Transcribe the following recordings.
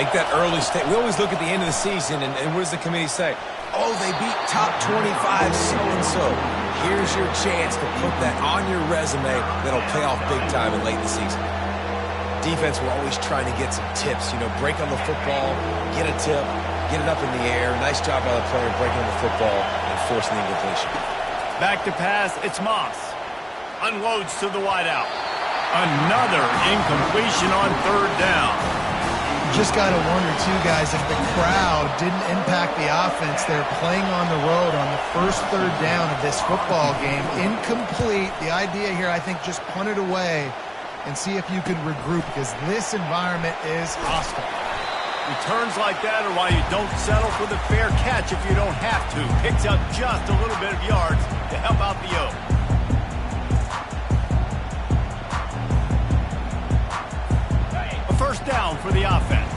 Make that early state. We always look at the end of the season, and what does the committee say? Oh, they beat top 25 so-and-so. Here's your chance to put that on your resume that'll pay off big time in late in the season. Defense, we're always trying to get some tips. You know, break on the football, get a tip, get it up in the air. Nice job by the player breaking on the football and forcing the incompletion. Back to pass, it's Moss. Unloads to the wideout. Another incompletion on third down. Just got to wonder, too, guys, if the crowd didn't impact the offense. They're playing on the road on the first third down of this football game. Incomplete. The idea here, I think, just punt it away and see if you could regroup, because this environment is hostile. Returns like that are why you don't settle for the fair catch if you don't have to. Picks up just a little bit of yards to help out the O. A first down for the offense.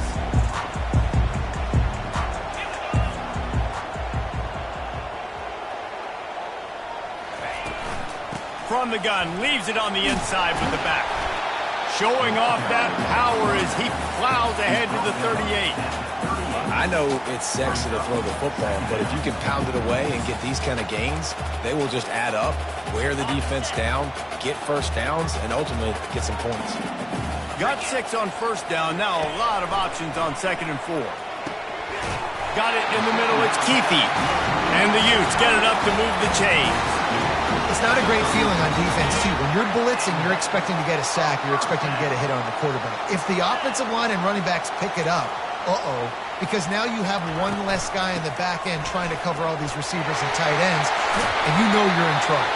From the gun, leaves it on the inside with the back. Showing off that power as he plows ahead to the 38. I know it's sexy to throw the football, but if you can pound it away and get these kind of gains, they will just add up, wear the defense down, get first downs, and ultimately get some points. Got 6 on first down. Now a lot of options on 2nd and 4. Got it in the middle. It's Keefe. And the Utes get it up to move the chains. It's not a great feeling on defense, too. When you're blitzing, you're expecting to get a sack. You're expecting to get a hit on the quarterback. If the offensive line and running backs pick it up, because now you have one less guy in the back end trying to cover all these receivers and tight ends, and you know you're in trouble.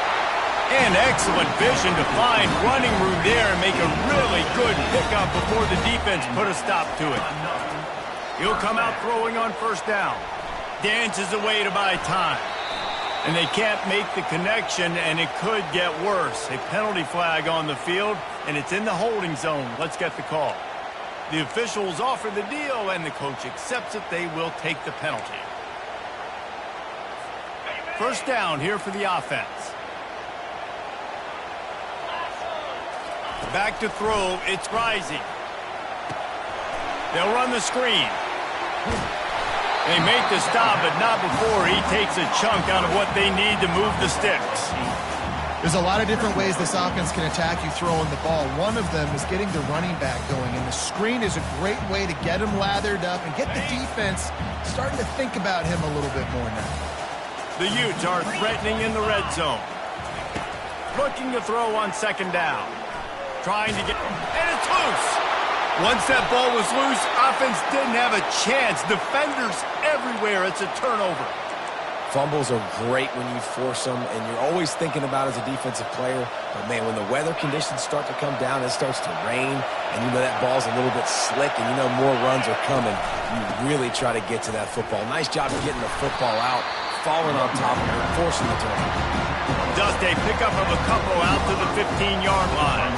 And excellent vision to find running room there and make a really good pickup before the defense put a stop to it. He'll come out throwing on first down. Dances away to buy time. And they can't make the connection, and it could get worse. A penalty flag on the field, and it's in the holding zone. Let's get the call. The officials offer the deal, and the coach accepts it. They will take the penalty. First down here for the offense. Back to throw. It's Rising. They'll run the screen. They make the stop, but not before he takes a chunk out of what they need to move the sticks. There's a lot of different ways this offense can attack you throwing the ball. One of them is getting the running back going, and the screen is a great way to get him lathered up and get the defense starting to think about him a little bit more now. The Utes are threatening in the red zone. Looking to throw on 2nd down. Trying to get... And it's loose! Once that ball was loose, offense didn't have a chance. Defenders everywhere. It's a turnover. Fumbles are great when you force them, and you're always thinking about as a defensive player. But, man, when the weather conditions start to come down, it starts to rain, and you know that ball's a little bit slick, and you know more runs are coming. You really try to get to that football. Nice job of getting the football out, falling on top of it, forcing the turnover. Just a pickup of a couple out to the 15-yard line.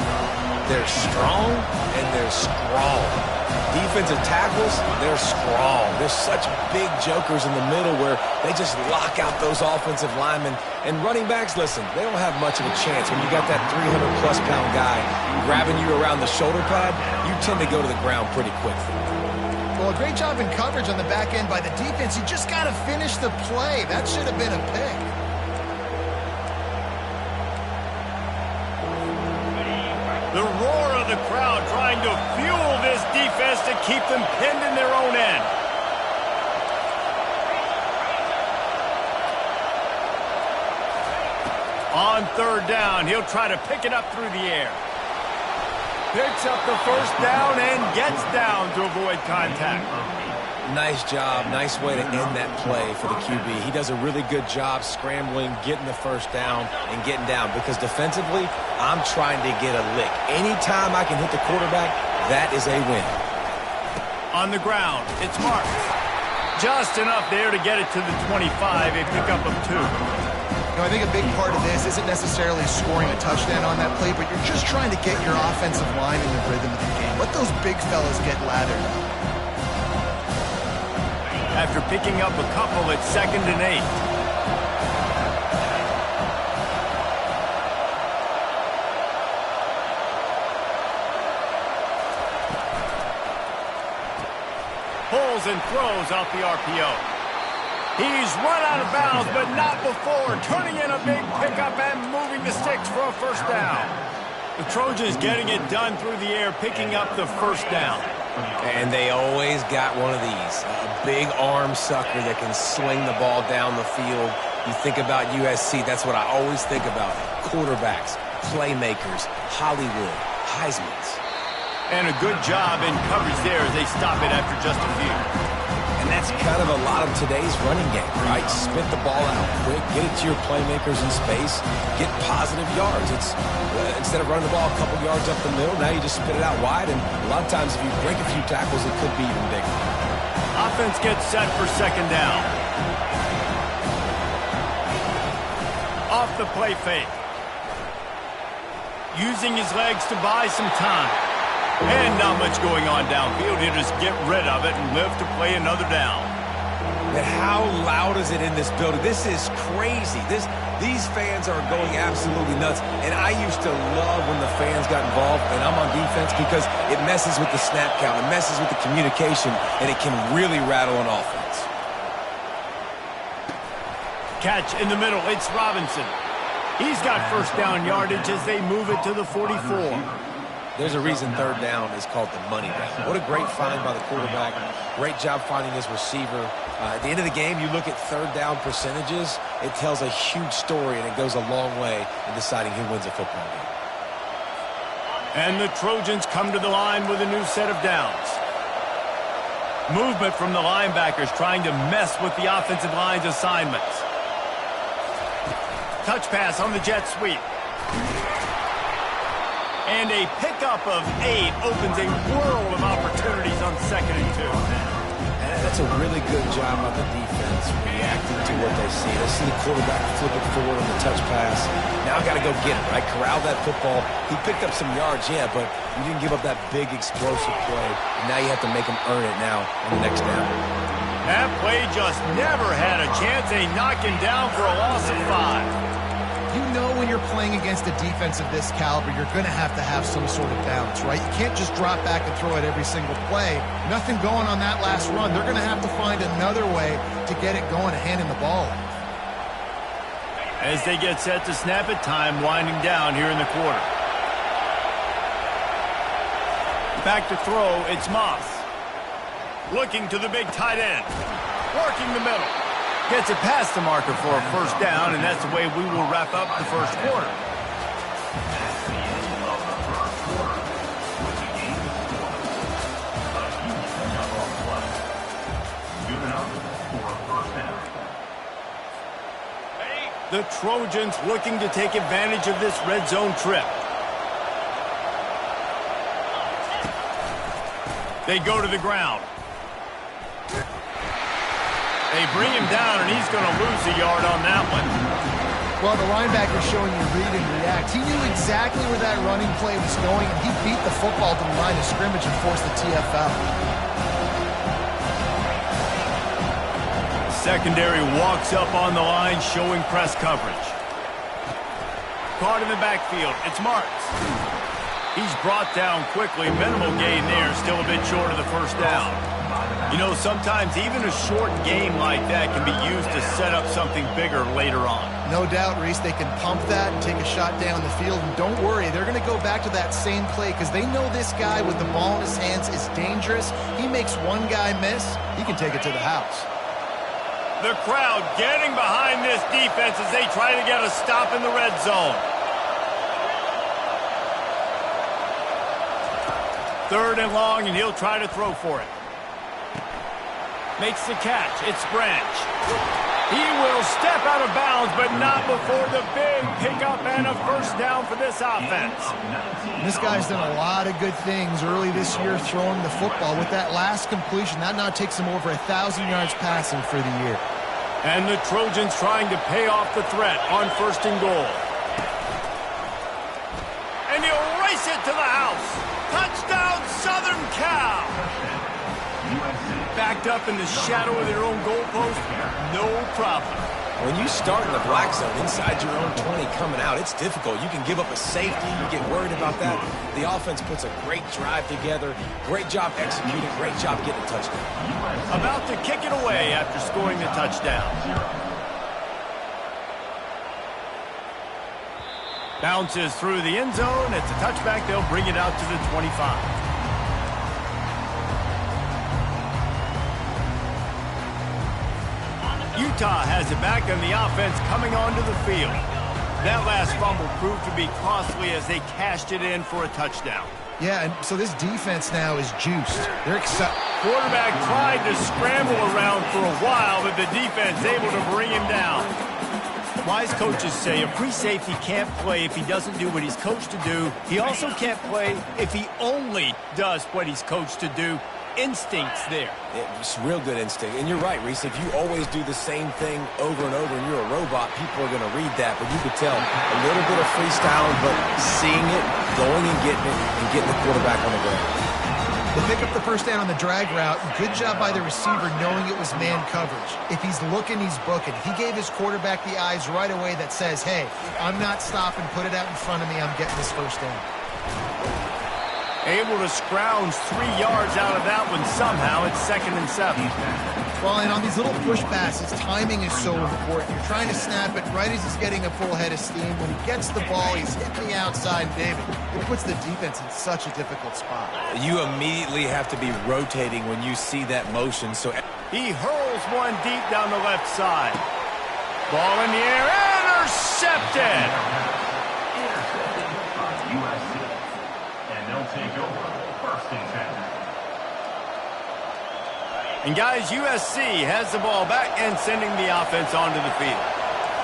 They're strong, and they're strong. Defensive tackles, they're strong. There's such big jokers in the middle where they just lock out those offensive linemen. And running backs, listen, they don't have much of a chance. When you got that 300-plus pound guy grabbing you around the shoulder pad, you tend to go to the ground pretty quickly. Well, a great job in coverage on the back end by the defense. You just got to finish the play. That should have been a pick. The roar of the crowd trying to fuel this defense to keep them pinned in their own end. On 3rd down, he'll try to pick it up through the air. Picks up the first down and gets down to avoid contact. Nice job. Nice way to end that play for the QB. He does a really good job scrambling, getting the first down, and getting down. Because defensively, I'm trying to get a lick. Anytime I can hit the quarterback, that is a win. On the ground, it's Marks. Just enough there to get it to the 25, a pickup of 2. You know, I think a big part of this isn't necessarily scoring a touchdown on that play, but you're just trying to get your offensive line in the rhythm of the game. Let those big fellas get lathered up. After picking up a couple at 2nd and 8. Pulls and throws off the RPO. He's run out of bounds, but not before. Turning in a big pickup and moving the sticks for a first down. The Trojans getting it done through the air, picking up the first down. And they always got one of these. A big arm sucker that can sling the ball down the field. You think about USC, that's what I always think about. Quarterbacks, playmakers, Hollywood, Heismans. And a good job in coverage there as they stop it after just a few. And that's kind of a lot of today's running game, right? Spit the ball out quick, get it to your playmakers in space, get positive yards. It's instead of running the ball a couple yards up the middle, now you just spit it out wide, and a lot of times if you break a few tackles, it could be even bigger. Offense gets set for second down. Off the play fake. Using his legs to buy some time. And not much going on downfield. He'll just get rid of it and live to play another down. And how loud is it in this building? This is crazy. These fans are going absolutely nuts. And I used to love when the fans got involved, and I'm on defense, because it messes with the snap count. It messes with the communication, and it can really rattle an offense. Catch in the middle. It's Robinson. He's got first down yardage as they move it to the 44. There's a reason third down is called the money down. What a great find by the quarterback. Great job finding his receiver. At the end of the game, you look at third down percentages. It tells a huge story, and it goes a long way in deciding who wins a football game. And the Trojans come to the line with a new set of downs. Movement from the linebackers trying to mess with the offensive line's assignments. Touch pass on the jet sweep. And a pickup of 8 opens a world of opportunities on 2nd and 2. And that's a really good job by the defense, reacting to what they see. They see the quarterback flip it forward on the touch pass. Now got to go get it, right? Corral that football. He picked up some yards, yeah, but you didn't give up that big explosive play. And now you have to make him earn it now on the next down. That play just never had a chance. They knock him down for a loss of 5. You know when you're playing against a defense of this caliber, you're going to have some sort of balance, right? You can't just drop back and throw it every single play. Nothing going on that last run. They're going to have to find another way to get it going and handing the ball. As they get set to snap it, time winding down here in the quarter. Back to throw, it's Moss. Looking to the big tight end. Working the middle. Gets it past the marker for a first down, and that's the way we will wrap up the first quarter. The Trojans looking to take advantage of this red zone trip. They go to the ground. They bring him down, and he's going to lose a yard on that one. Well, the linebacker showing you read and react. He knew exactly where that running play was going, and he beat the football to the line of scrimmage and forced the TFL. Secondary walks up on the line, showing press coverage. Caught in the backfield. It's Marks. He's brought down quickly. Minimal gain there. Still a bit short of the first down. You know, sometimes even a short game like that can be used to set up something bigger later on. No doubt, Reese, they can pump that and take a shot down the field. And don't worry, they're going to go back to that same play because they know this guy with the ball in his hands is dangerous. He makes one guy miss, he can take it to the house. The crowd getting behind this defense as they try to get a stop in the red zone. Third and long, and he'll try to throw for it. Makes the catch. It's Branch. He will step out of bounds, but not before the big pickup and a first down for this offense. This guy's done a lot of good things early this year throwing the football. With that last completion, that now takes him over 1,000 yards passing for the year. And the Trojans trying to pay off the threat on first and goal. And he'll race it to the house. Touchdown, Southern Cal. Backed up in the shadow of their own goalpost, no problem. When you start in the black zone inside your own 20 coming out, it's difficult. You can give up a safety. You get worried about that. The offense puts a great drive together. Great job executing. Great job getting a touchdown. About to kick it away after scoring the touchdown. Bounces through the end zone. It's a touchback. They'll bring it out to the 25. Utah has it back on the offense coming onto the field. That last fumble proved to be costly as they cashed it in for a touchdown. Yeah, and so this defense now is juiced. They're excited. Quarterback tried to scramble around for a while, but the defense able to bring him down. Wise coaches say a free safety can't play if he doesn't do what he's coached to do. He also can't play if he only does what he's coached to do. Instincts there. It's real good instinct. And you're right, Reese. If you always do the same thing over and over and you're a robot, people are going to read that. But you could tell a little bit of freestyling, but seeing it, going and getting the quarterback on the ground. They pick up the first down on the drag route. Good job by the receiver knowing it was man coverage. If he's looking, he's booking. He gave his quarterback the eyes right away that says, hey, I'm not stopping. Put it out in front of me. I'm getting this first down. Able to scrounge 3 yards out of that one somehow. It's 2nd and 7. Well, and on these little push passes, timing is so important. You're trying to snap it right as he's getting a full head of steam. When he gets the ball, he's hitting the outside, David. It puts the defense in such a difficult spot. You immediately have to be rotating when you see that motion. So he hurls one deep down the left side. Ball in the air, intercepted. Take over, 1st and 10. And guys, USC has the ball back and sending the offense onto the field.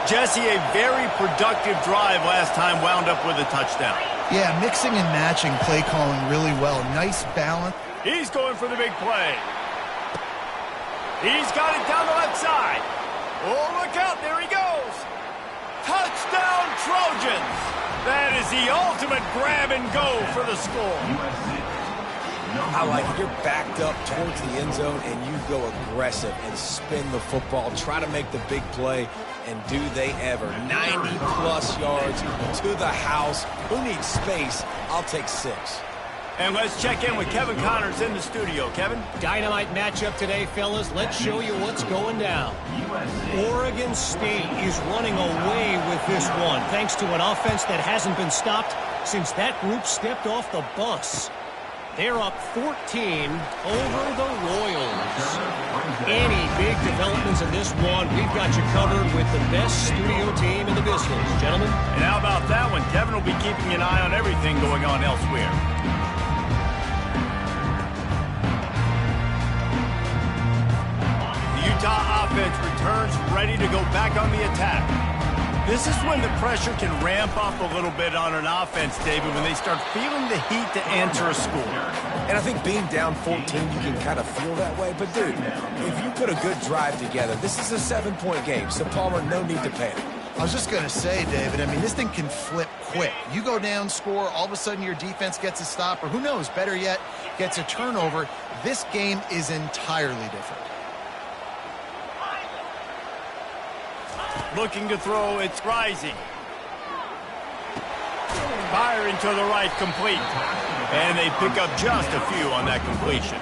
Jesse, a very productive drive last time, wound up with a touchdown. Yeah, mixing and matching play calling really well. Nice balance. He's going for the big play. He's got it down the left side. Oh, look out, there he goes. Touchdown, Trojans. That is the ultimate grab and go for the score. I like it. You're backed up towards the end zone, and you go aggressive and spin the football. Try to make the big play, and do they ever. 90-plus yards to the house. Who needs space? I'll take 6. And let's check in with Kevin Connors in the studio. Kevin? Dynamite matchup today, fellas. Let's show you what's going down. Oregon State is running away with this one, thanks to an offense that hasn't been stopped since that group stepped off the bus. They're up 14 over the Royals. Any big developments in this one, we've got you covered with the best studio team in the business, gentlemen. And how about that one? Kevin will be keeping an eye on everything going on elsewhere. Utah offense returns ready to go back on the attack. This is when the pressure can ramp up a little bit on an offense, David, when they start feeling the heat to answer a score. And I think being down 14, you can kind of feel that way. But, dude, if you put a good drive together, this is a 7-point game. So, Palmer, no need to panic. I was just going to say, David, I mean, this thing can flip quick. You go down, score, all of a sudden your defense gets a stop, or who knows, better yet, gets a turnover. This game is entirely different. Looking to throw, it's rising. Firing to the right, complete. And they pick up just a few on that completion.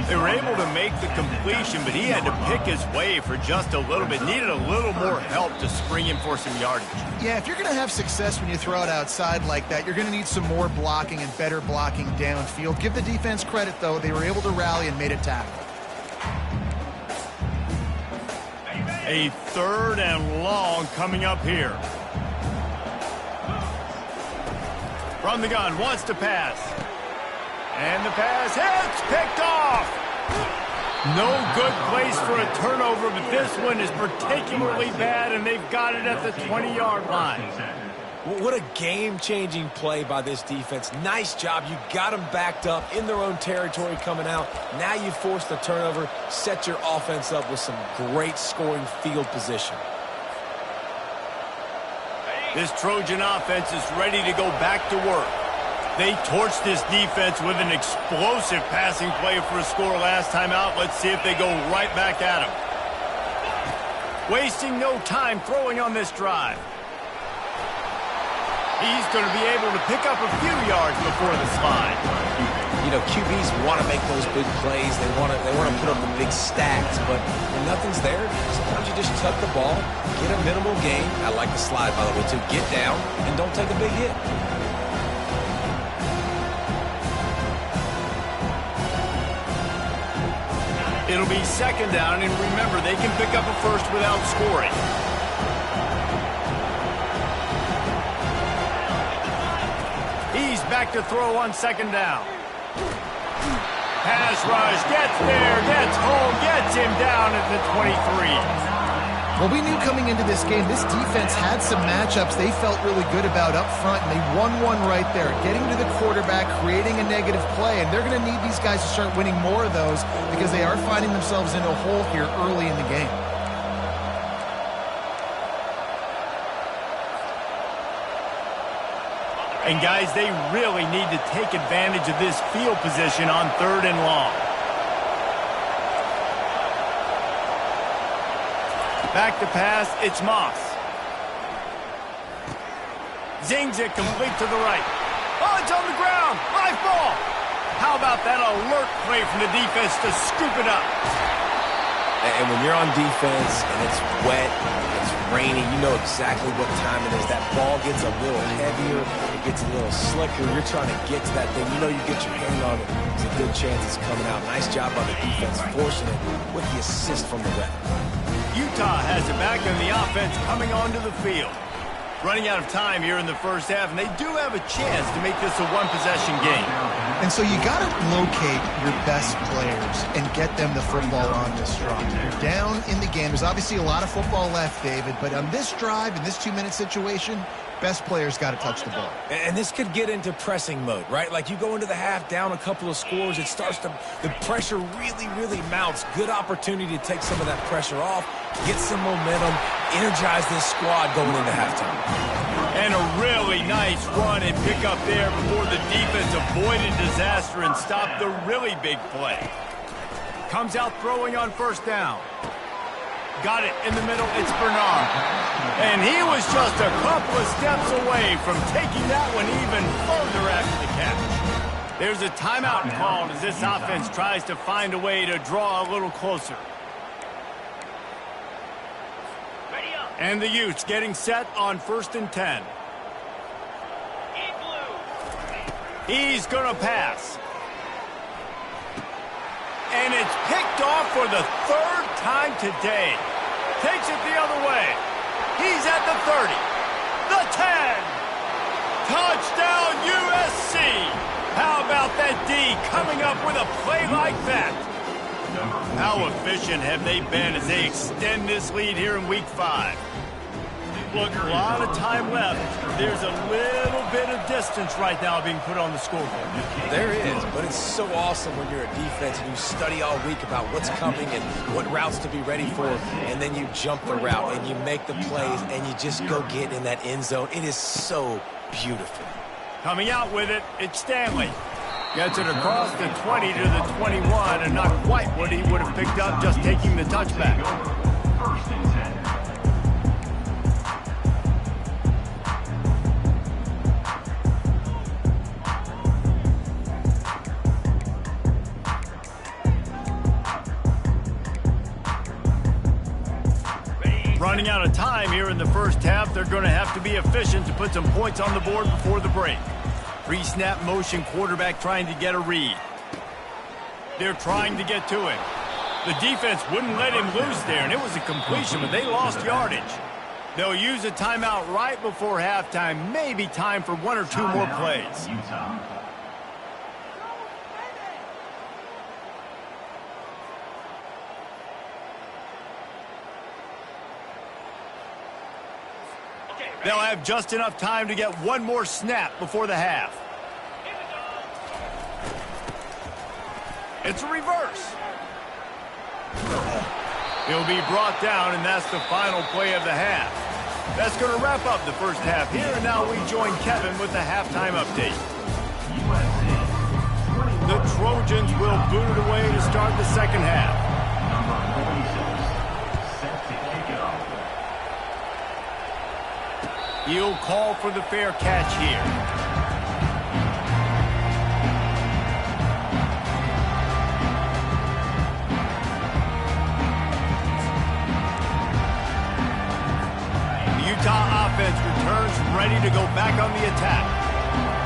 They were able to make the completion, but he had to pick his way for just a little bit. Needed a little more help to spring him for some yardage. Yeah, if you're going to have success when you throw it outside like that, you're going to need some more blocking and better blocking downfield. Give the defense credit, though. They were able to rally and made a tackle. A 3rd and long coming up here. From the gun, wants to pass. And the pass hits, picked off. No good place for a turnover, but this one is particularly bad, and they've got it at the 20-yard line. What a game-changing play by this defense. Nice job. You got them backed up in their own territory coming out. Now you force the turnover, set your offense up with some great scoring field position. This Trojan offense is ready to go back to work. They torched this defense with an explosive passing play for a score last time out. Let's see if they go right back at him. Wasting no time throwing on this drive. He's going to be able to pick up a few yards before the slide. You know, QBs want to make those big plays. They want to put up the big stacks, but when nothing's there, sometimes you just tuck the ball, get a minimal gain. I like the slide, by the way, too. Get down and don't take a big hit. It'll be second down, and remember, they can pick up a first without scoring. He's back to throw on second down. Pass rush, gets there, gets home, gets him down at the 23. Well, we knew coming into this game, this defense had some matchups they felt really good about up front, and they won one right there, getting to the quarterback, creating a negative play, and they're going to need these guys to start winning more of those because they are finding themselves in a hole here early in the game. And, guys, they really need to take advantage of this field position on 3rd and long. Back to pass, it's Moss. Zings it complete to the right. Oh, it's on the ground. High ball. How about that alert play from the defense to scoop it up? And when you're on defense and it's wet, it's rainy, you know exactly what time it is. That ball gets a little heavier, it gets a little slicker. You're trying to get to that thing. You know you get your hand on it. There's a good chance it's coming out. Nice job by the defense, forcing it with the assist from the ref. Utah has it back and the offense coming onto the field. Running out of time here in the first half, and they do have a chance to make this a one-possession game. And so you got to locate your best players and get them the football on this drive. You're down in the game. There's obviously a lot of football left, David, but on this drive, in this 2-minute situation, best players got to touch the ball. And this could get into pressing mode, right? Like you go into the half down a couple of scores, it starts to, the pressure really mounts. Good opportunity to take some of that pressure off, get some momentum, energize this squad going into halftime. And a really nice run and pick up there before the defense avoided disaster and stopped the really big play. Comes out throwing on first down. Got it in the middle, it's Bernard. And he was just a couple of steps away from taking that one even further after the catch. There's a timeout called as this offense tries to find a way to draw a little closer. And the Utes getting set on 1st and 10. He's going to pass. And it's picked off for the 3rd time today. Takes it the other way. He's at the 30. The 10. Touchdown USC. How about that D coming up with a play like that? How efficient have they been as they extend this lead here in Week 5? Look, a lot of time left. There's a little bit of distance right now being put on the scoreboard. There is, but it's so awesome when you're a defense and you study all week about what's coming and what routes to be ready for, and then you jump the route and you make the plays and you just go get in that end zone. It is so beautiful. Coming out with it, it's Stanley. Gets it across the 20 to the 21, and not quite what he would have picked up just taking the touchback. First and 10. Running out of time here in the first half, they're going to have to be efficient to put some points on the board before the break. Pre-snap motion quarterback trying to get a read. They're trying to get to it. The defense wouldn't let him loose there, and it was a completion, but they lost yardage. They'll use a timeout right before halftime. Maybe time for 1 or 2 more plays. They'll have just enough time to get 1 more snap before the half. It's a reverse. He'll be brought down, and that's the final play of the half. That's going to wrap up the first half here, and now we join Kevin with the halftime update. The Trojans will boot it away to start the second half. Number 46, set to kick it off. He'll call for the fair catch here. The Utah offense returns ready to go back on the attack.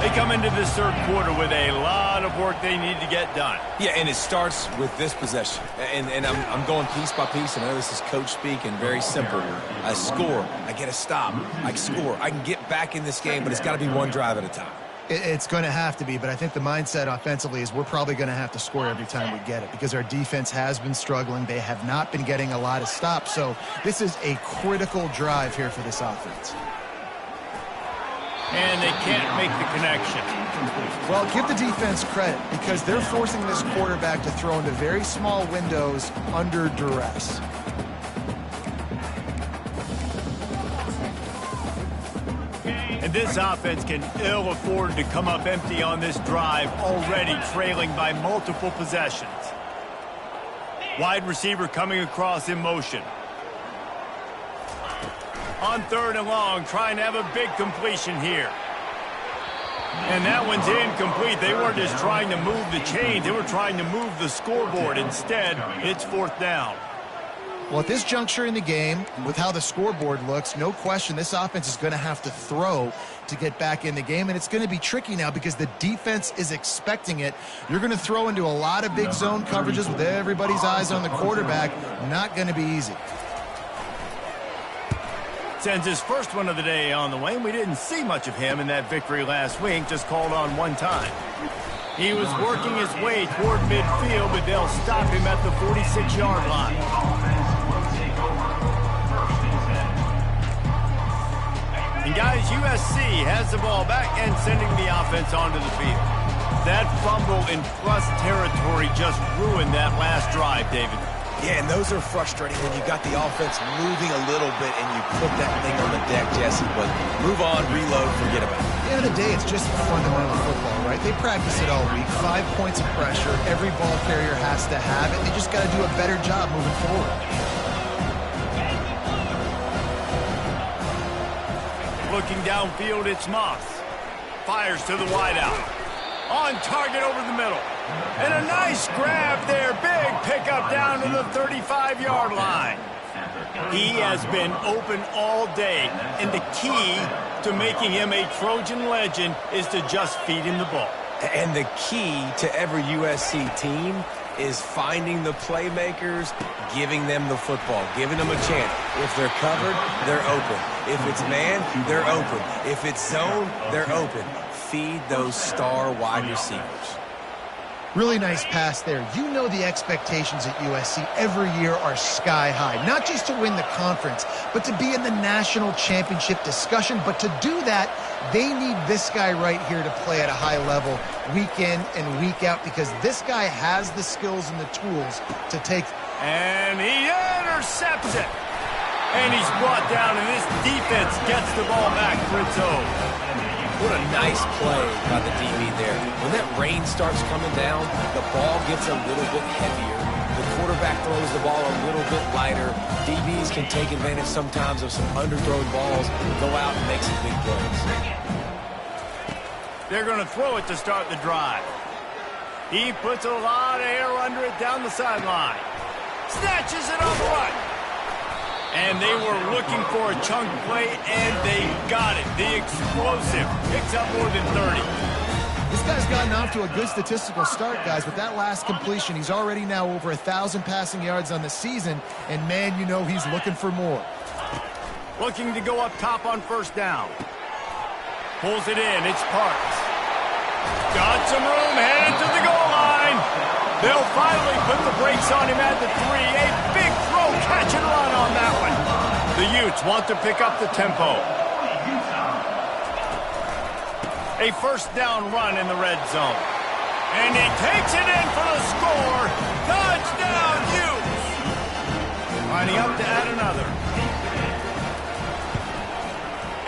They come into this third quarter with a lot of work they need to get done. Yeah, and it starts with this possession. And I'm going piece by piece. I know this is coach speak and very simple. I score. I get a stop. I score. I can get back in this game, but it's got to be one drive at a time. It's going to have to be, but I think the mindset offensively is we're probably going to have to score every time we get it because our defense has been struggling. They have not been getting a lot of stops. So this is a critical drive here for this offense. And they can't make the connection. Well, give the defense credit because they're forcing this quarterback to throw into very small windows under duress. And this offense can ill afford to come up empty on this drive, already trailing by multiple possessions. Wide receiver coming across in motion. On third and long, trying to have a big completion here. And that one's incomplete. They weren't just trying to move the chains. They were trying to move the scoreboard. Instead, it's fourth down. Well, at this juncture in the game, with how the scoreboard looks, no question this offense is going to have to throw to get back in the game. And it's going to be tricky now because the defense is expecting it. You're going to throw into a lot of big zone coverages with everybody's eyes on the quarterback. Not going to be easy. Sends his first one of the day on the way. We didn't see much of him in that victory last week, just called on one time. He was working his way toward midfield, but they'll stop him at the 46-yard line. And guys, USC has the ball back and sending the offense onto the field. That fumble in plus territory just ruined that last drive, David. Yeah, and those are frustrating when you got the offense moving a little bit and you put that thing on the deck, Jesse. But move on, reload, forget about it. At the end of the day, it's just fundamental football, right? They practice it all week. 5 points of pressure. Every ball carrier has to have it. They just got to do a better job moving forward. Looking downfield, it's Moss. Fires to the wideout. On target over the middle. And a nice grab there. Big pickup down to the 35-yard line. He has been open all day. And the key to making him a Trojan legend is to just feed him the ball. And the key to every USC team is finding the playmakers, giving them the football, giving them a chance. If they're covered, they're open. If it's man, they're open. If it's zone, they're open. Feed those star wide receivers. Really nice pass there. You know the expectations at USC every year are sky high. Not just to win the conference, but to be in the national championship discussion. But to do that, they need this guy right here to play at a high level week in and week out because this guy has the skills and the tools to take. And he intercepts it. And he's brought down, and this defense gets the ball back for its own. What a nice play by the DB there. When that rain starts coming down, the ball gets a little bit heavier. The quarterback throws the ball a little bit lighter. DBs can take advantage sometimes of some underthrown balls and go out and make some big plays. They're going to throw it to start the drive. He puts a lot of air under it down the sideline. Snatches it on the run. And they were looking for a chunk play, and they got it. The explosive picks up more than 30. This guy's gotten off to a good statistical start, guys. With that last completion, he's already now over 1,000 passing yards on the season. And, man, you know he's looking for more. Looking to go up top on first down. Pulls it in. It's Parks. Got some room, headed to the goal line. They'll finally put the brakes on him at the 3. A big throw, catch and run on that one. The Utes want to pick up the tempo. A first down run in the red zone. And he takes it in for the score. Touchdown, Utes. Lining up to add another.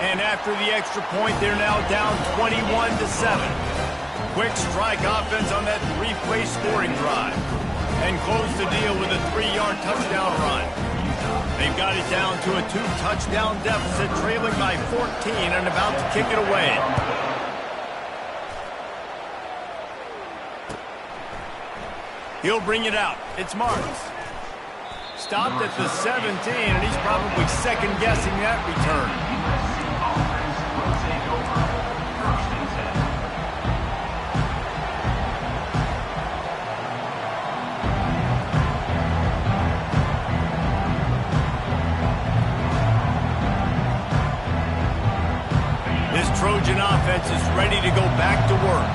And after the extra point, they're now down 21-7. Quick strike offense on that 3-play scoring drive. And close the deal with a 3-yard touchdown run. They've got it down to a 2-touchdown deficit, trailing by 14 and about to kick it away. He'll bring it out. It's Marks. Stopped at the 17, and he's probably second-guessing that return. Trojan offense is ready to go back to work.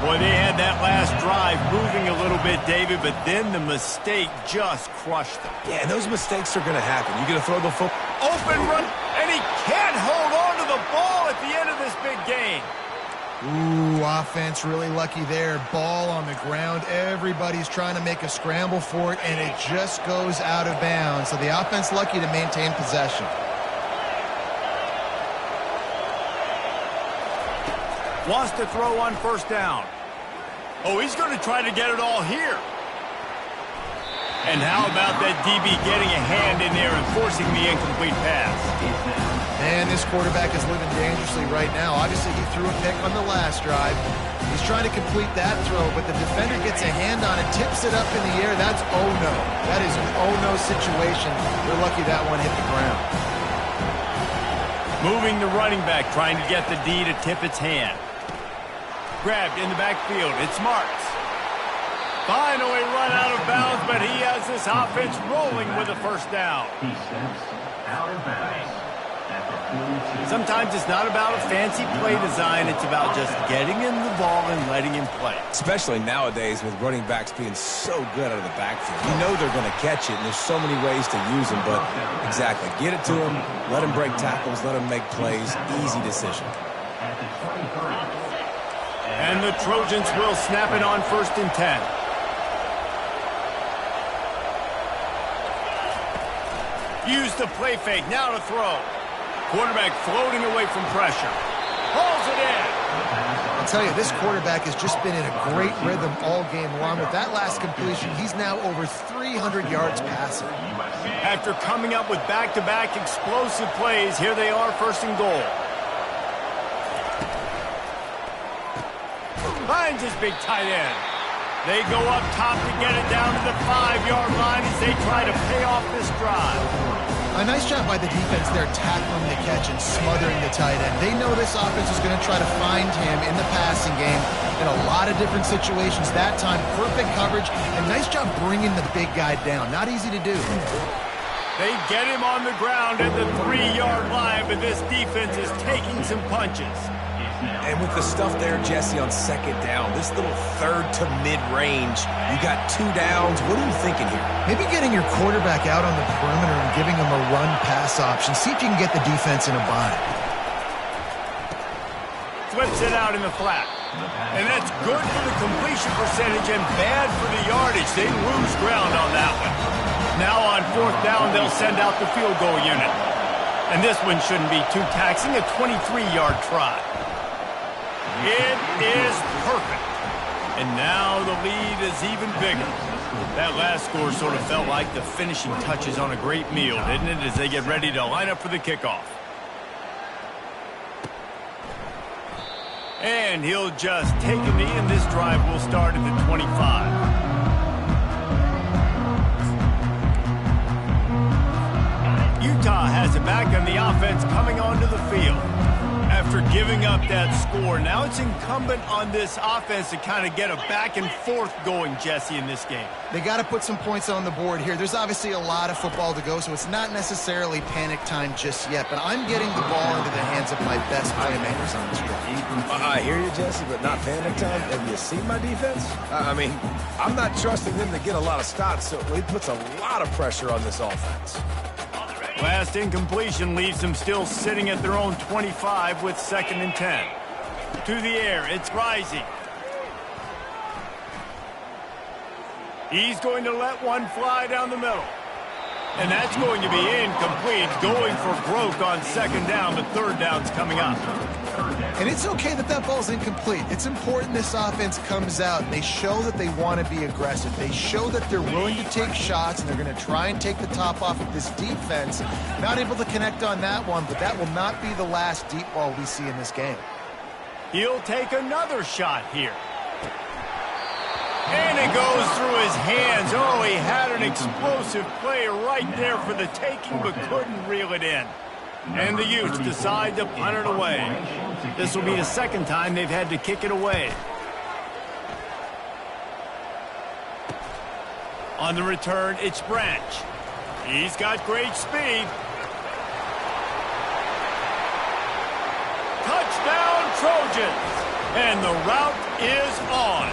Boy, they had that last drive moving a little bit, David, but then the mistake just crushed them. Yeah, and those mistakes are going to happen. You're going to throw the football. Open run, and he can't hold on to the ball at the end of this big game. Ooh, offense really lucky there. Ball on the ground. Everybody's trying to make a scramble for it, and it just goes out of bounds. So the offense lucky to maintain possession. Wants to throw on first down. Oh, he's going to try to get it all here. And how about that DB getting a hand in there and forcing the incomplete pass? Man, this quarterback is living dangerously right now. Obviously, he threw a pick on the last drive. He's trying to complete that throw, but the defender gets a hand on it, tips it up in the air. That's oh-no. That is an oh-no situation. They're lucky that one hit the ground. Moving the running back, trying to get the D to tip its hand. Grabbed in the backfield. It's Marks. Finally run out of bounds, but he has this offense rolling with a first down. He steps out of bounds at the 42. Sometimes it's not about a fancy play design. It's about just getting him the ball and letting him play. Especially nowadays with running backs being so good out of the backfield. You know they're going to catch it, and there's so many ways to use them, but exactly. Get it to him, let him break tackles, let him make plays. Easy decision. At the 23. And the Trojans will snap it on 1st and 10. Use the play fake, now to throw. Quarterback floating away from pressure. Hauls it in. I'll tell you, this quarterback has just been in a great rhythm all game long. With that last completion, he's now over 300 yards passing. After coming up with back-to-back explosive plays, here they are 1st and goal. Finds his big tight end. They go up top to get it down to the 5-yard line as they try to pay off this drive. A nice job by the defense there, tackling the catch and smothering the tight end. They know this offense is going to try to find him in the passing game in a lot of different situations. That time, perfect coverage, and nice job bringing the big guy down. Not easy to do. They get him on the ground at the 3-yard line, but this defense is taking some punches. And with the stuff there, Jesse, on 2nd down, this little 3rd to mid-range, you got 2 downs. What are you thinking here? Maybe getting your quarterback out on the perimeter and giving him a run-pass option. See if you can get the defense in a bind. Flips it out in the flat. And that's good for the completion percentage and bad for the yardage. They lose ground on that one. Now on 4th down, they'll send out the field goal unit. And this one shouldn't be too taxing, a 23-yard try. It is perfect. And now the lead is even bigger. That last score sort of felt like the finishing touches on a great meal, didn't it, as they get ready to line up for the kickoff. And he'll just take a knee, and this drive will start at the 25. Utah has it back on the offense coming onto the field. After giving up that score, now it's incumbent on this offense to kind of get a back and forth going, Jesse, in this game. They got to put some points on the board here. There's obviously a lot of football to go, so it's not necessarily panic time just yet, but I'm getting the ball into the hands of my best playmakers on this drive. I hear you, Jesse, but not panic time. Have you seen my defense? I mean, I'm not trusting them to get a lot of stops, so it puts a lot of pressure on this offense. Last incompletion leaves them still sitting at their own 25 with 2nd and 10. To the air, it's Rising. He's going to let one fly down the middle. And that's going to be incomplete. Going for broke on 2nd down, but 3rd down's coming up. And it's okay that that ball's incomplete. It's important this offense comes out. They show that they want to be aggressive. They show that they're willing to take shots, and they're going to try and take the top off of this defense. Not able to connect on that one, but that will not be the last deep ball we see in this game. He'll take another shot here. And it goes through his hands. Oh, he had an explosive play right there for the taking, but couldn't reel it in. And the Utes decide to punt it away. This will be the second time they've had to kick it away. On the return, it's Branch. He's got great speed. Touchdown, Trojans! And the route is on.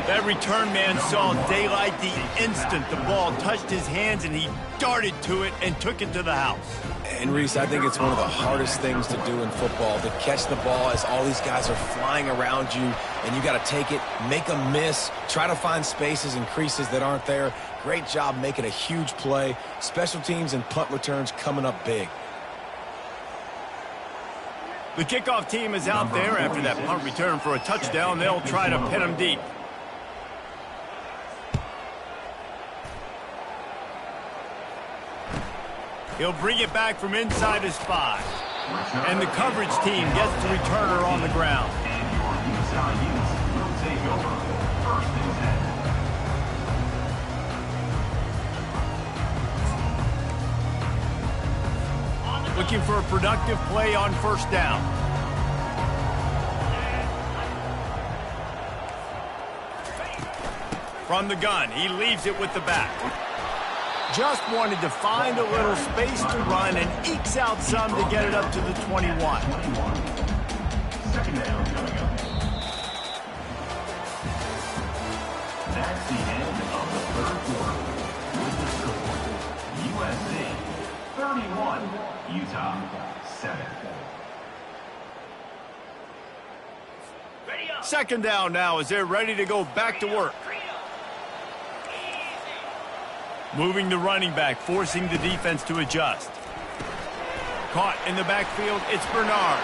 That return man saw daylight the instant the ball touched his hands, and he darted to it and took it to the house. And Reese, I think it's one of the hardest things to do in football, to catch the ball as all these guys are flying around you, and you got to take it, make a miss, try to find spaces and creases that aren't there. Great job making a huge play. Special teams and punt returns coming up big. The kickoff team is out there after that punt return for a touchdown. They'll try to pin him deep. He'll bring it back from inside his 5. And the coverage team gets the returner on the ground. And your Utah Utes will take over 1st and 10. Looking for a productive play on 1st down. From the gun, he leaves it with the back. Just wanted to find a little space to run and ekes out some to get it up to the 21. 2nd down coming up. That's the end of the 3rd quarter. With the score, USC 31, Utah 7. 2nd down now as they're ready to go back to work. Moving the running back, forcing the defense to adjust. Caught in the backfield, it's Bernard.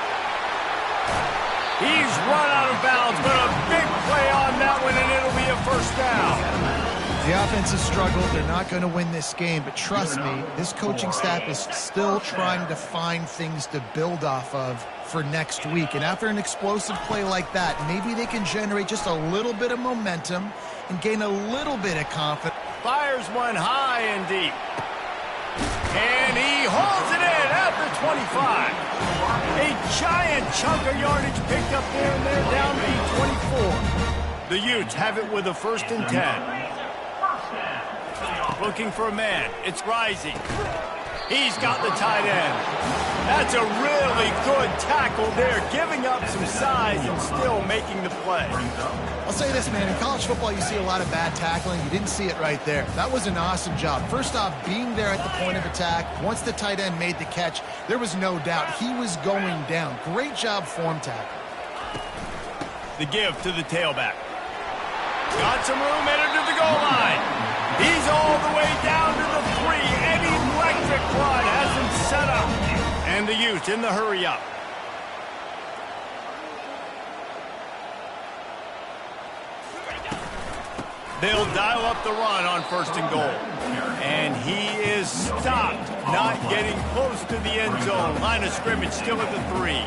He's run out of bounds, but a big play on that one, and it'll be a 1st down. The offense has struggled. They're not going to win this game, but trust me, this coaching staff is still trying to find things to build off of for next week. And after an explosive play like that, maybe they can generate just a little bit of momentum and gain a little bit of confidence. Fires one high and deep. And he holds it in at the 25. A giant chunk of yardage picked up there, and they're down to the 24. The Utes have it with a 1st and 10. Looking for a man. It's Rising. He's got the tight end. That's a really good tackle there, giving up some size and still making the play. I'll say this, man. In college football, you see a lot of bad tackling. You didn't see it right there. That was an awesome job. First off, being there at the point of attack. Once the tight end made the catch, there was no doubt he was going down. Great job form tackle. The give to the tailback. Got some room, headed to the goal line. He's all the way down to the 3. An electric run has him set up. And the Utes in the hurry up. They'll dial up the run on 1st and goal. And he is stopped, not getting close to the end zone. Line of scrimmage still at the 3.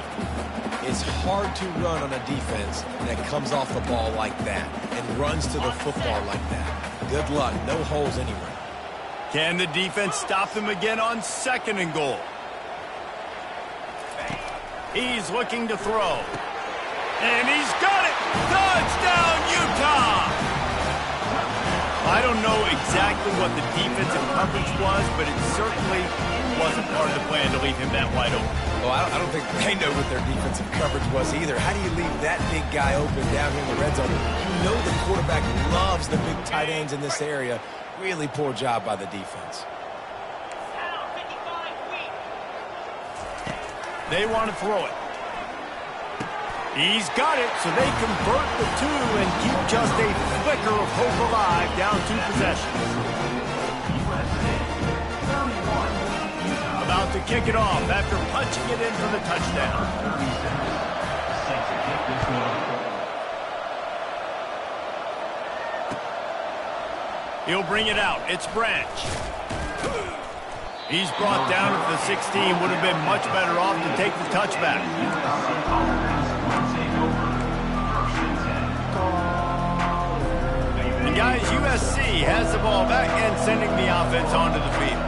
It's hard to run on a defense that comes off the ball like that and runs to the football like that. Good luck. No holes anywhere. Can the defense stop them again on 2nd and goal? He's looking to throw. And he's got it! Touchdown, Utah! I don't know exactly what the defensive coverage was, but it certainly wasn't part of the plan to leave him that wide open. Well, I don't think they know what their defensive coverage was either. How do you leave that big guy open down here in the red zone? You know the quarterback loves the big tight ends in this area. Really poor job by the defense. They want to throw it. He's got it, so they convert the 2 and keep just a flicker of hope alive, down 2 possessions. About to kick it off after punching it in for the touchdown. He'll bring it out. It's Branch. He's brought down at the 16. Would have been much better off to take the touchback. And guys, USC has the ball back and sending the offense onto the field.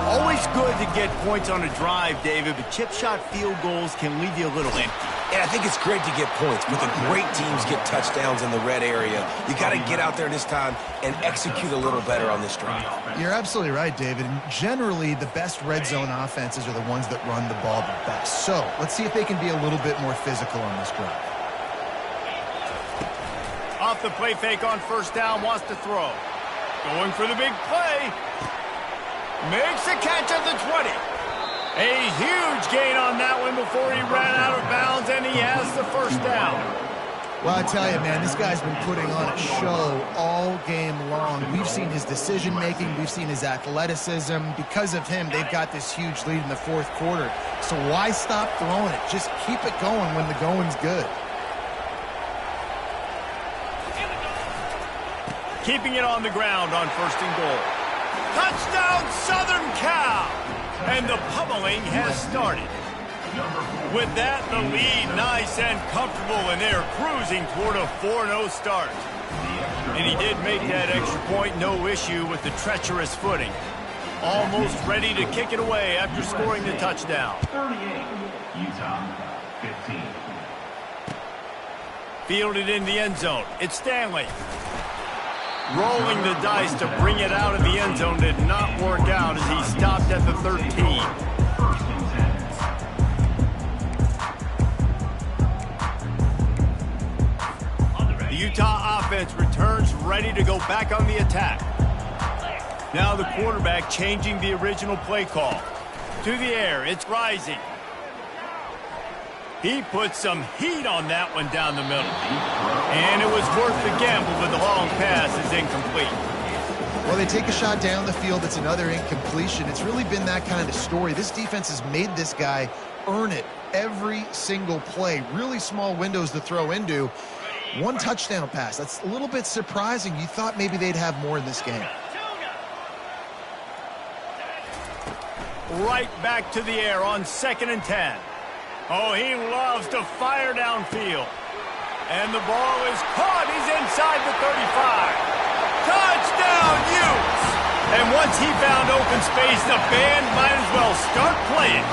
Always good to get points on a drive, David, but chip shot field goals can leave you a little empty. And I think it's great to get points, but the great teams get touchdowns in the red area. You got to get out there this time and execute a little better on this drive. You're absolutely right, David. And generally, the best red zone offenses are the ones that run the ball the best. So let's see if they can be a little bit more physical on this drive. Off the play fake on first down, wants to throw. Going for the big play. Makes the catch at the 20. A huge gain on that one before he ran out of bounds, and he has the first down. Well, I tell you, man, this guy's been putting on a show all game long. We've seen his decision-making. We've seen his athleticism. Because of him, they've got this huge lead in the fourth quarter. So why stop throwing it? Just keep it going when the going's good. Keeping it on the ground on first and goal. Touchdown, Southern Cal! And the pummeling has started. With that, the lead nice and comfortable, and they're cruising toward a 4-0 start. And he did make that extra point, no issue with the treacherous footing. Almost ready to kick it away after scoring the touchdown. 38, Utah, 15. Fielded in the end zone. It's Stanley. Rolling the dice to bring it out of the end zone did not work out as he stopped at the 13. The Utah offense returns ready to go back on the attack. Now the quarterback changing the original play call. To the air, it's Rising. He put some heat on that one down the middle. And it was worth the gamble, but the long pass is incomplete. Well, they take a shot down the field. It's another incompletion. It's really been that kind of story. This defense has made this guy earn it every single play. Really small windows to throw into. One touchdown pass. That's a little bit surprising. You thought maybe they'd have more in this game. Right back to the air on 2nd and 10. Oh, he loves to fire downfield. And the ball is caught. He's inside the 35. Touchdown, Utes! And once he found open space, the band might as well start playing.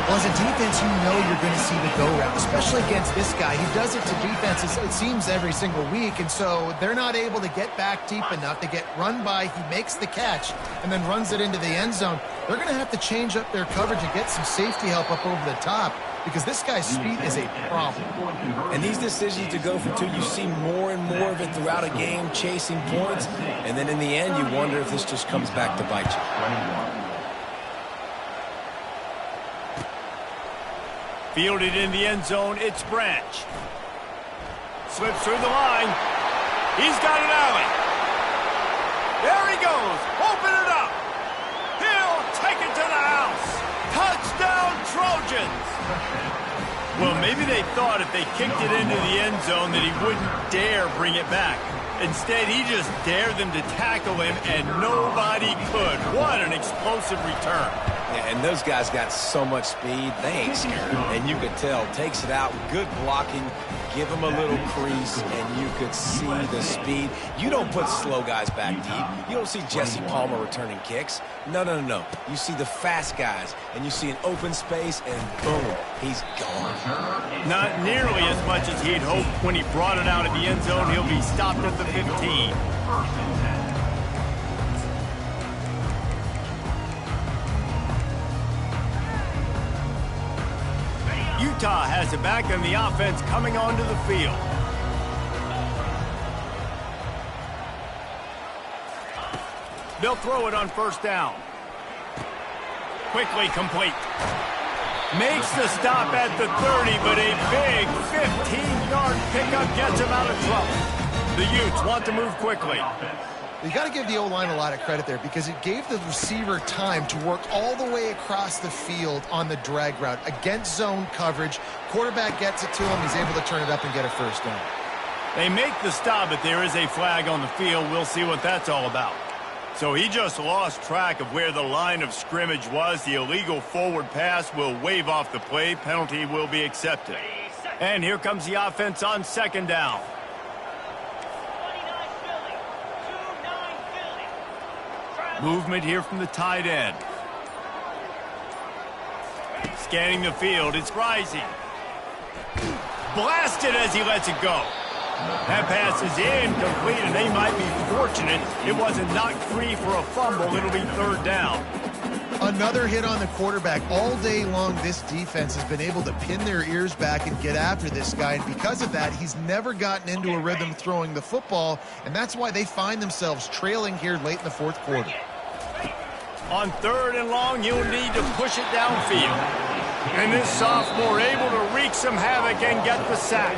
Well, as a defense, you know you're going to see the go-route, especially against this guy. He does it to defenses, it seems, every single week, and so they're not able to get back deep enough. They get run by, he makes the catch, and then runs it into the end zone. They're going to have to change up their coverage and get some safety help up over the top because this guy's speed is a problem. And these decisions to go for two, you see more and more of it throughout a game, chasing points, and then in the end, you wonder if this just comes back to bite you. Fielded in the end zone, it's Branch. Slips through the line. He's got an alley. There he goes. Open it up. He'll take it to the house. Touchdown, Trojans. Well, maybe they thought if they kicked it into the end zone that he wouldn't dare bring it back. Instead, he just dared them to tackle him, and nobody could. What an explosive return. Yeah, and those guys got so much speed, they ain't scared. And you could tell, takes it out, good blocking, give him a little crease, and you could see the speed. You don't put slow guys back deep. You don't see Jesse Palmer returning kicks. No, no, no, no. You see the fast guys, and you see an open space, and boom, he's gone. Not nearly as much as he'd hoped when he brought it out of the end zone. He'll be stopped at the 15. Utah has it back, and the offense coming onto the field. They'll throw it on first down. Quickly complete. Makes the stop at the 30, but a big 15-yard pickup gets him out of trouble. The Utes want to move quickly. You got to give the O-line a lot of credit there because it gave the receiver time to work all the way across the field on the drag route against zone coverage. Quarterback gets it to him. He's able to turn it up and get a first down. They make the stop, but there is a flag on the field. We'll see what that's all about. So he just lost track of where the line of scrimmage was. The illegal forward pass will wave off the play. Penalty will be accepted. And here comes the offense on second down. Movement here from the tight end. Scanning the field, it's rising. Blasted as he lets it go. That pass is incomplete, and they might be fortunate it wasn't knocked free for a fumble. It'll be third down. Another hit on the quarterback. All day long, this defense has been able to pin their ears back and get after this guy, and because of that, he's never gotten into a rhythm throwing the football, and that's why they find themselves trailing here late in the fourth quarter. On third and long, you'll need to push it downfield. And this sophomore able to wreak some havoc and get the sack.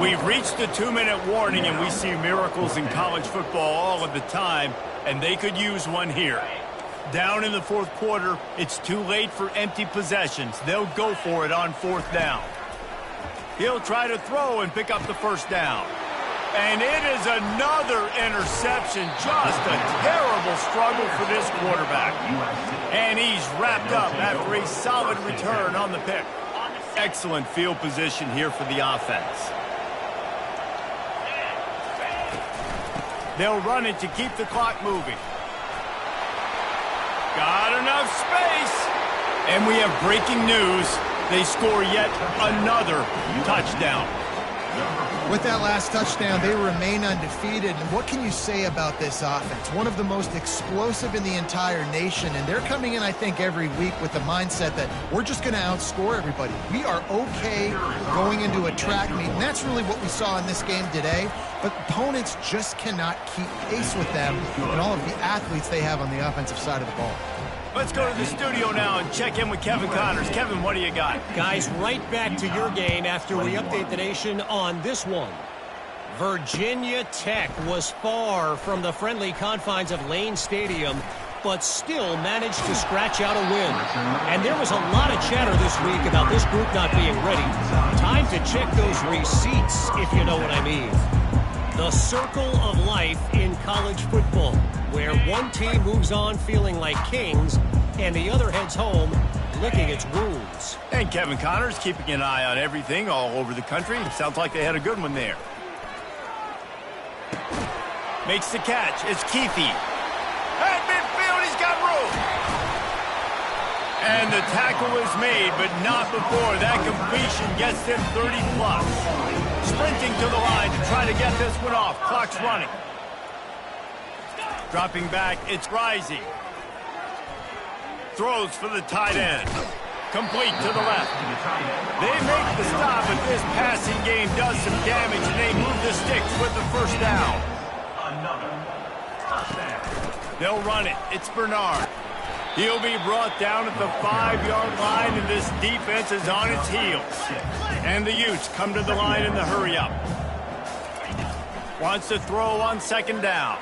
We've reached the 2-minute warning, and we see miracles in college football all of the time, and they could use one here. Down in the fourth quarter, it's too late for empty possessions. They'll go for it on fourth down. He'll try to throw and pick up the first down. And it is another interception. Just a terrible struggle for this quarterback. And he's wrapped up after a solid return on the pick. Excellent field position here for the offense. They'll run it to keep the clock moving. Got enough space. And we have breaking news. They score yet another touchdown. With that last touchdown, they remain undefeated. And what can you say about this offense? One of the most explosive in the entire nation. And they're coming in, I think, every week with the mindset that we're just going to outscore everybody. We are okay going into a track meet. And that's really what we saw in this game today. But opponents just cannot keep pace with them and all of the athletes they have on the offensive side of the ball. Let's go to the studio now and check in with Kevin Connors. Kevin, what do you got? Guys, right back to your game after we update the nation on this one. Virginia Tech was far from the friendly confines of Lane Stadium, but still managed to scratch out a win. And there was a lot of chatter this week about this group not being ready. Time to check those receipts, if you know what I mean. The circle of life in college football, where one team moves on feeling like kings and the other heads home licking its wounds. And Kevin Connors keeping an eye on everything all over the country. Sounds like they had a good one there. Makes the catch. It's Keithy. At midfield, he's got room. And the tackle is made, but not before that completion gets them 30+. Sprinting to the line to try to get this one off. Clock's running. Dropping back, it's Rising. Throws for the tight end. Complete to the left. They make the stop, but this passing game does some damage, and they move the sticks with the first down. They'll run it. It's Bernard. He'll be brought down at the 5-yard line, and this defense is on its heels. And the Utes come to the line in the hurry-up. Wants to throw on second down.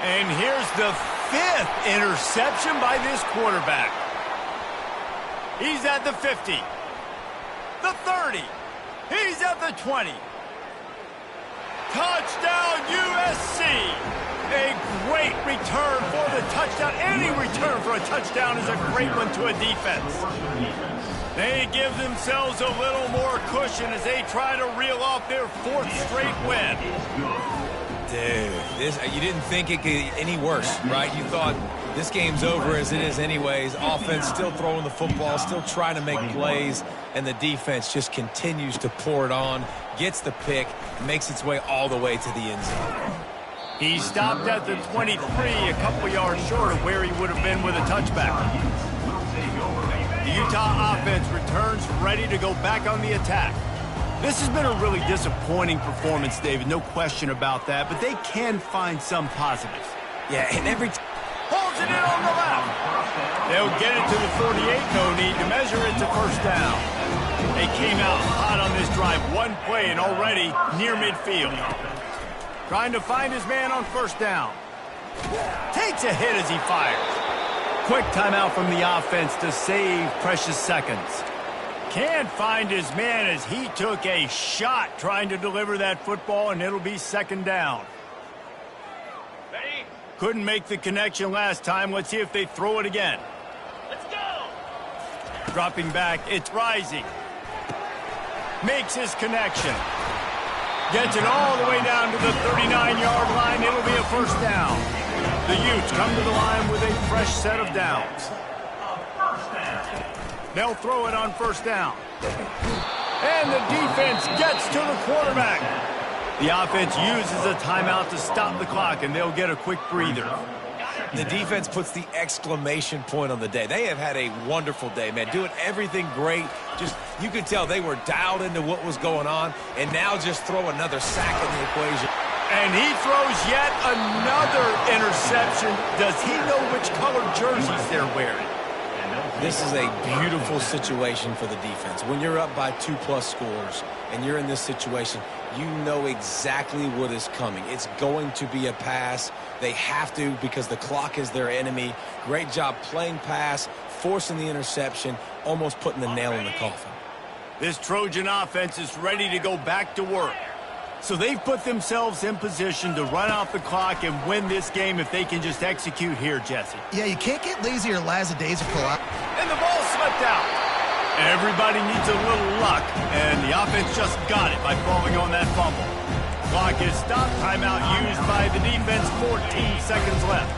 And here's the 5th interception by this quarterback. He's at the 50. The 30. He's at the 20. Touchdown USC. A great return for the touchdown. Any return for a touchdown is a great one to a defense. They give themselves a little more cushion as they try to reel off their 4th straight win. Dude, you didn't think it could get any worse, right? You thought this game's over as it is anyways. Offense still throwing the football, still trying to make plays, and the defense just continues to pour it on, gets the pick, makes its way all the way to the end zone. He stopped at the 23, a couple yards short of where he would have been with a touchback. The Utah offense returns ready to go back on the attack. This has been a really disappointing performance, David, no question about that, but they can find some positives. Yeah, and holds it in on the left. They'll get it to the 48, no need to measure it to first down. They came out hot on this drive, one play and already near midfield. Trying to find his man on first down. Takes a hit as he fires. Quick timeout from the offense to save precious seconds. Can't find his man as he took a shot trying to deliver that football, and it'll be second down. Ready? Couldn't make the connection last time. Let's see if they throw it again. Let's go! Dropping back, it's Rising. Makes his connection. Gets it all the way down to the 39-yard line. It'll be a first down. The Utes come to the line with a fresh set of downs. They'll throw it on first down. And the defense gets to the quarterback. The offense uses a timeout to stop the clock, and they'll get a quick breather. The defense puts the exclamation point on the day. They have had a wonderful day, man. Doing everything great. Just, you could tell they were dialed into what was going on, and now just throw another sack in the equation. And he throws yet another interception. Does he know which colored jerseys they're wearing? This is a beautiful situation for the defense. When you're up by 2+ scores and you're in this situation, you know exactly what is coming. It's going to be a pass. They have to because the clock is their enemy. Great job playing pass, forcing the interception, almost putting the nail in the coffin. This Trojan offense is ready to go back to work. So they've put themselves in position to run out the clock and win this game if they can just execute here, Jesse. Yeah, you can't get lazy or lackadaisical. And the ball slipped out. Everybody needs a little luck, and the offense just got it by falling on that fumble. Clock is stopped. Timeout used by the defense. 14 seconds left.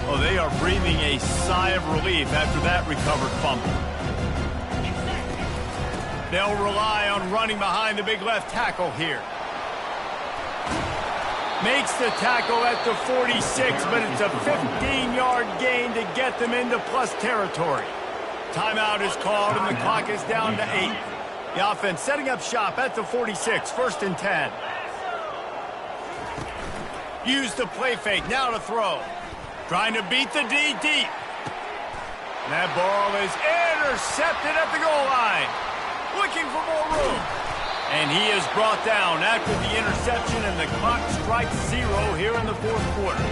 Oh, they are breathing a sigh of relief after that recovered fumble. They'll rely on running behind the big left tackle here. Makes the tackle at the 46, but it's a 15-yard gain to get them into plus territory. Timeout is called, and the clock is down to 8. The offense setting up shop at the 46, 1st and 10. Use the play fake, now to throw. Trying to beat the D deep. And that ball is intercepted at the goal line. Looking for more room. And he is brought down after the interception, and the clock strikes 0 here in the 4th quarter.